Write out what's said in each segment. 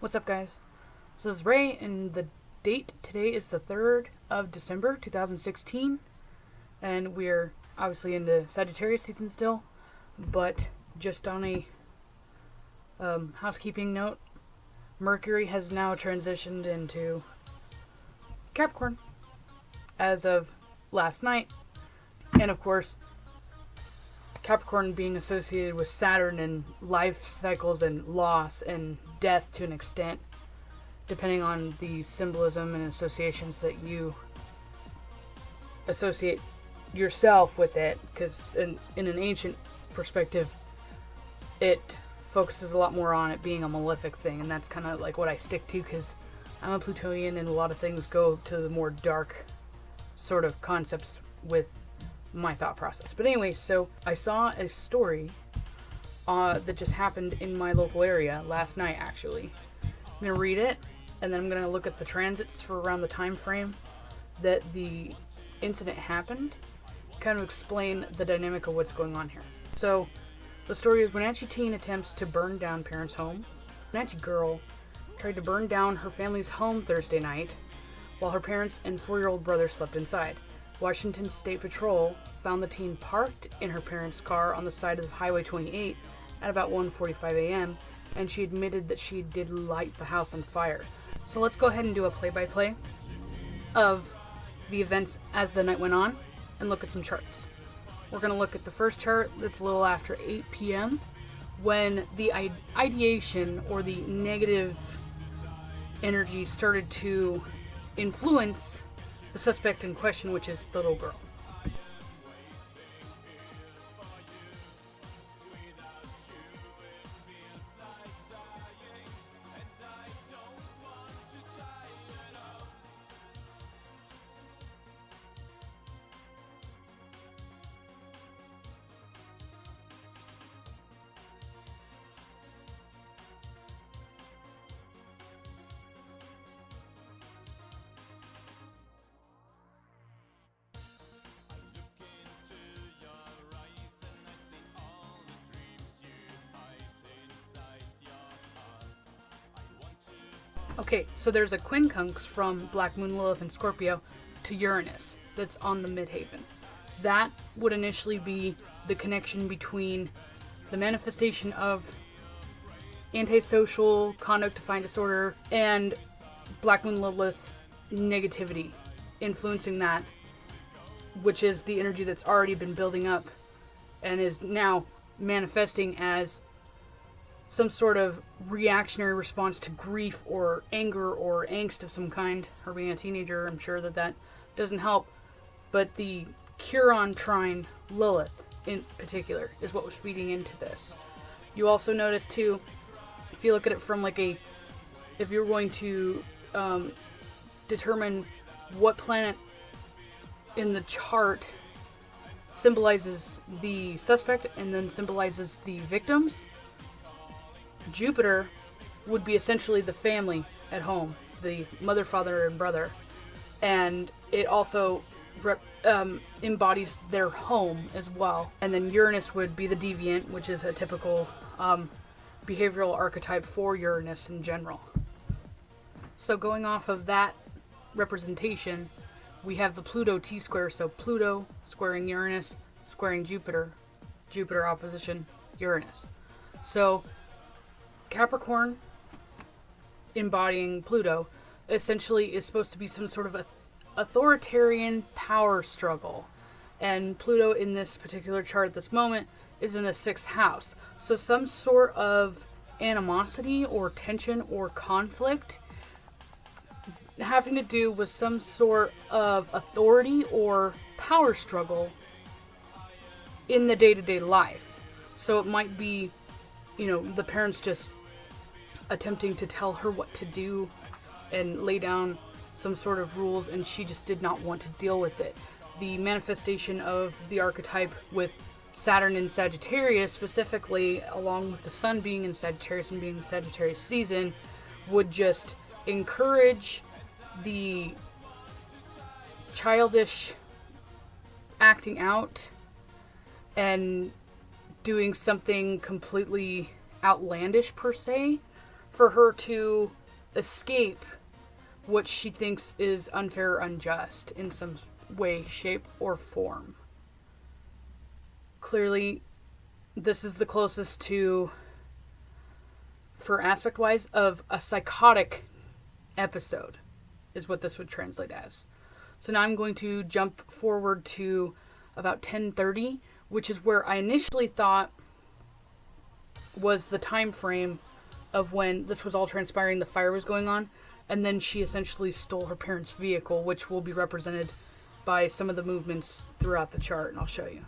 What's up, guys? So this is Ray, and the date today is the 3rd of December 2016, and we're obviously into Sagittarius season still, but just on a housekeeping note, Mercury has now transitioned into Capricorn as of last night, and of course, Capricorn being associated with Saturn and life cycles and loss and death to an extent, depending on the symbolism and associations that you associate yourself with it, because in an ancient perspective, it focuses a lot more on it being a malefic thing, and that's kind of like what I stick to, because I'm a Plutonian and a lot of things go to the more dark sort of concepts with my thought process. But anyway, so I saw a story that just happened in my local area last night, actually. I'm going to read it, and then I'm going to look at the transits for around the time frame that the incident happened, kind of explain the dynamic of what's going on here. So, the story is Wenatchee teen attempts to burn down parents' home. Wenatchee girl tried to burn down her family's home Thursday night while her parents and 4-year-old brother slept inside. Washington State Patrol found the teen parked in her parents' car on the side of Highway 28 at about 1:45 a.m., and she admitted that she did light the house on fire. So let's go ahead and do a play-by-play of the events as the night went on and look at some charts. We're going to look at the first chart that's a little after 8 p.m. when the ideation or the negative energy started to influence the suspect in question, which is the little girl. Okay, so there's a quincunx from Black Moon Lilith and Scorpio to Uranus that's on the midhaven. That would initially be the connection between the manifestation of antisocial conduct defiant disorder and Black Moon Lilith's negativity influencing that, which is the energy that's already been building up and is now manifesting as some sort of reactionary response to grief or anger or angst of some kind. Her being a teenager, I'm sure that doesn't help. But the Chiron trine Lilith in particular is what was feeding into this. You also notice too, if you look at it from if you're going to determine what planet in the chart symbolizes the suspect and then symbolizes the victims, Jupiter would be essentially the family at home, the mother, father, and brother, and it also embodies their home as well. And then Uranus would be the deviant, which is a typical behavioral archetype for Uranus in general. So going off of that representation, we have the Pluto T-square, so Pluto squaring Uranus, squaring Jupiter, Jupiter opposition Uranus. So Capricorn, embodying Pluto, essentially is supposed to be some sort of authoritarian power struggle. And Pluto in this particular chart at this moment is in the 6th house. So some sort of animosity or tension or conflict having to do with some sort of authority or power struggle in the day-to-day life. So it might be, the parents just attempting to tell her what to do and lay down some sort of rules, and she just did not want to deal with it. The manifestation of the archetype with Saturn in Sagittarius specifically, along with the Sun being in Sagittarius and being in Sagittarius season, would just encourage the childish acting out and doing something completely outlandish per se, for her to escape what she thinks is unfair or unjust in some way, shape, or form. Clearly, this is the closest to, for aspect-wise, of a psychotic episode, is what this would translate as. So now I'm going to jump forward to about 10:30, which is where I initially thought was the time frame of when this was all transpiring, the fire was going on, and then she essentially stole her parents' vehicle, which will be represented by some of the movements throughout the chart, and I'll show you.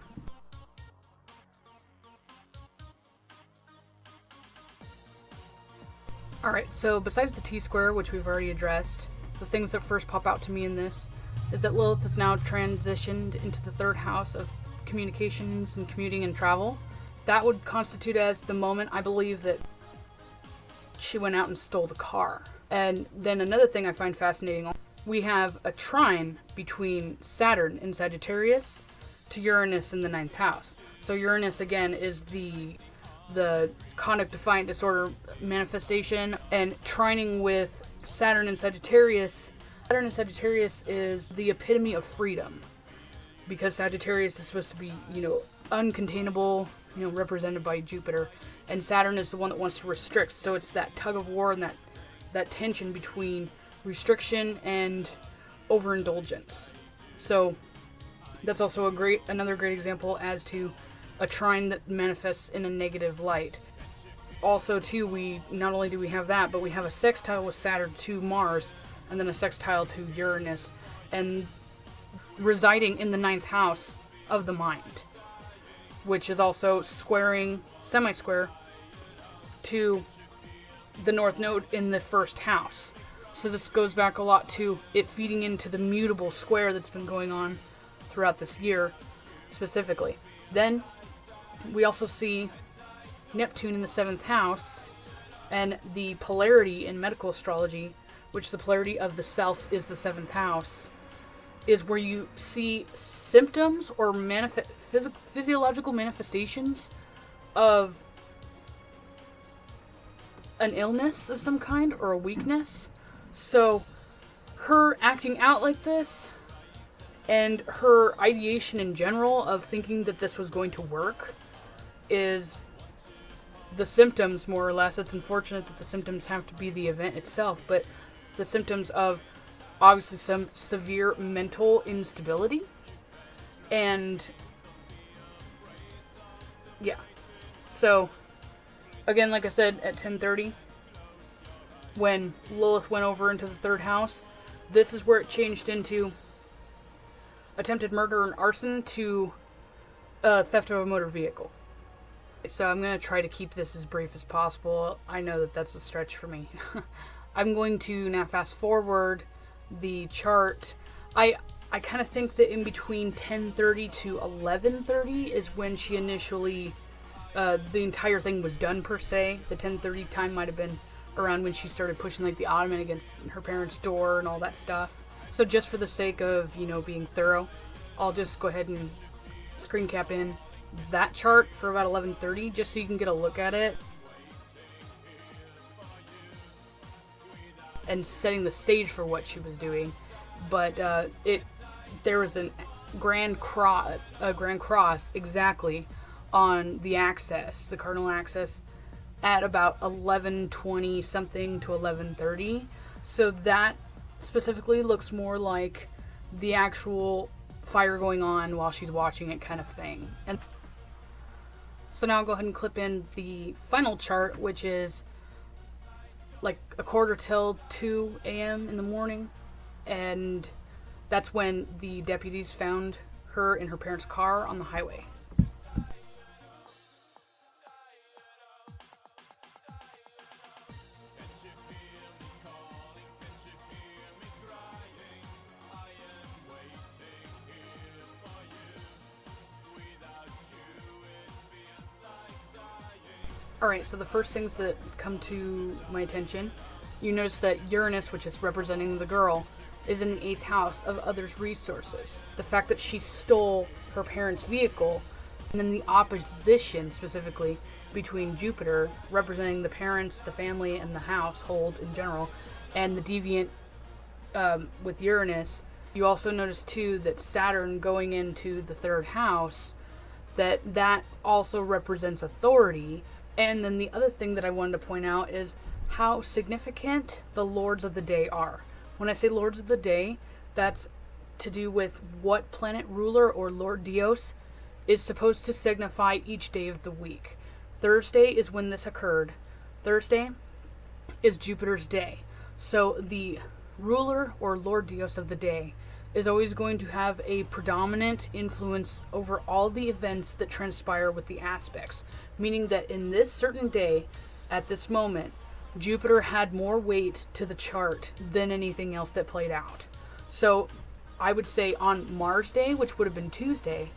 Alright, so besides the T-square, which we've already addressed, the things that first pop out to me in this is that Lilith has now transitioned into the third house of communications and commuting and travel. That would constitute as the moment I believe that she went out and stole the car. And then another thing I find fascinating, we have a trine between Saturn in Sagittarius to Uranus in the 9th house. So Uranus, again, is the conduct defiant disorder manifestation, and trining with Saturn in Sagittarius. Saturn in Sagittarius is the epitome of freedom, because Sagittarius is supposed to be, uncontainable, represented by Jupiter, and Saturn is the one that wants to restrict. So it's that tug of war and that tension between restriction and overindulgence. So that's also another great example as to a trine that manifests in a negative light. Also, too, we not only do we have that, but we have a sextile with Saturn to Mars, and then a sextile to Uranus, and residing in the 9th house of the mind, which is also semi-square to the North Node in the 1st house. So this goes back a lot to it feeding into the mutable square that's been going on throughout this year, specifically. Then we also see Neptune in the 7th house, and the polarity in medical astrology, which the polarity of the self is the 7th house, is where you see symptoms or physiological manifestations of an illness of some kind or a weakness. So her acting out like this, and her ideation in general of thinking that this was going to work, is the symptoms, more or less. It's unfortunate that the symptoms have to be the event itself, but the symptoms of obviously some severe mental instability. And yeah, so again, like I said, at 10:30, when Lilith went over into the 3rd house, this is where it changed into attempted murder and arson to theft of a motor vehicle. So I'm going to try to keep this as brief as possible. I know that that's a stretch for me. I'm going to now fast forward the chart. I kind of think that in between 10:30 to 11:30 is when she initially, the entire thing was done per se. The 10:30 time might have been around when she started pushing like the ottoman against her parents' door and all that stuff. So just for the sake of, being thorough, I'll just go ahead and screen cap in that chart for about 11:30, just so you can get a look at it. And setting the stage for what she was doing. But there was a grand cross exactly on the axis, the cardinal axis, at about 11:20 something to 11:30. So that specifically looks more like the actual fire going on while she's watching it, kind of thing. And so now I'll go ahead and clip in the final chart, which is like a quarter till 2 a.m. in the morning, and that's when the deputies found her in her parents' car on the highway. Alright, so the first things that come to my attention, you notice that Uranus, which is representing the girl, is in the 8th house of others' resources. The fact that she stole her parents' vehicle, and then the opposition specifically between Jupiter, representing the parents, the family, and the household in general, and the deviant with Uranus. You also notice too that Saturn going into the third house, that also represents authority. And then the other thing that I wanted to point out is how significant the Lords of the Day are. When I say Lords of the Day, that's to do with what planet ruler or Lord Dios is supposed to signify each day of the week. Thursday is when this occurred. Thursday is Jupiter's day. So the ruler or Lord Dios of the day is always going to have a predominant influence over all the events that transpire with the aspects. Meaning that in this certain day, at this moment, Jupiter had more weight to the chart than anything else that played out. So I would say on Mars Day, which would have been Tuesday,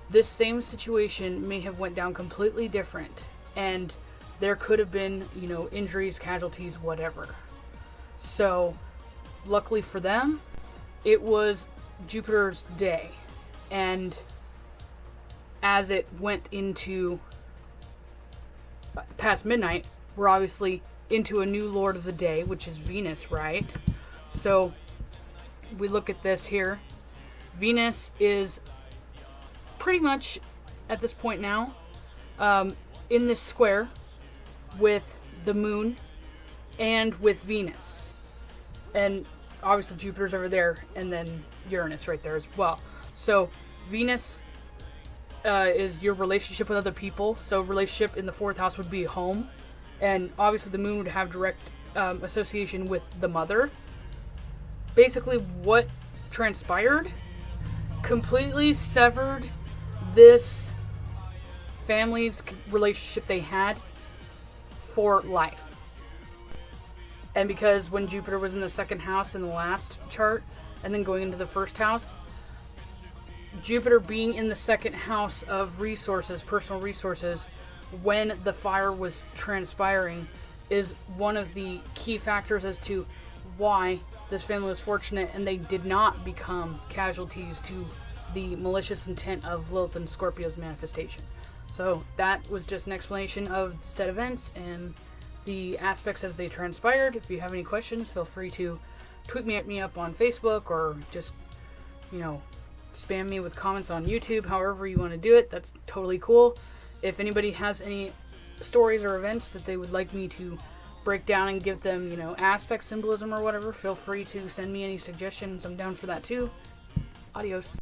this same situation may have went down completely different. And there could have been, injuries, casualties, whatever. So luckily for them, it was Jupiter's day. And as it went into past midnight, we're obviously into a new Lord of the Day, which is Venus, right? So we look at this here. Venus is pretty much at this point now in this square with the moon and with Venus. And obviously Jupiter's over there, and then Uranus right there as well. So Venus is your relationship with other people. So relationship in the fourth house would be home. And obviously the moon would have direct association with the mother. Basically what transpired completely severed this family's relationship they had for life. And because when Jupiter was in the second house in the last chart, and then going into the first house, Jupiter being in the second house of resources, personal resources, when the fire was transpiring, is one of the key factors as to why this family was fortunate and they did not become casualties to the malicious intent of Lilith and Scorpio's manifestation. So that was just an explanation of said events and the aspects as they transpired. If you have any questions, feel free to tweet me up on Facebook, or just, spam me with comments on YouTube. However you want to do it, that's totally cool. If anybody has any stories or events that they would like me to break down and give them, aspect symbolism or whatever, feel free to send me any suggestions. I'm down for that too. Adios.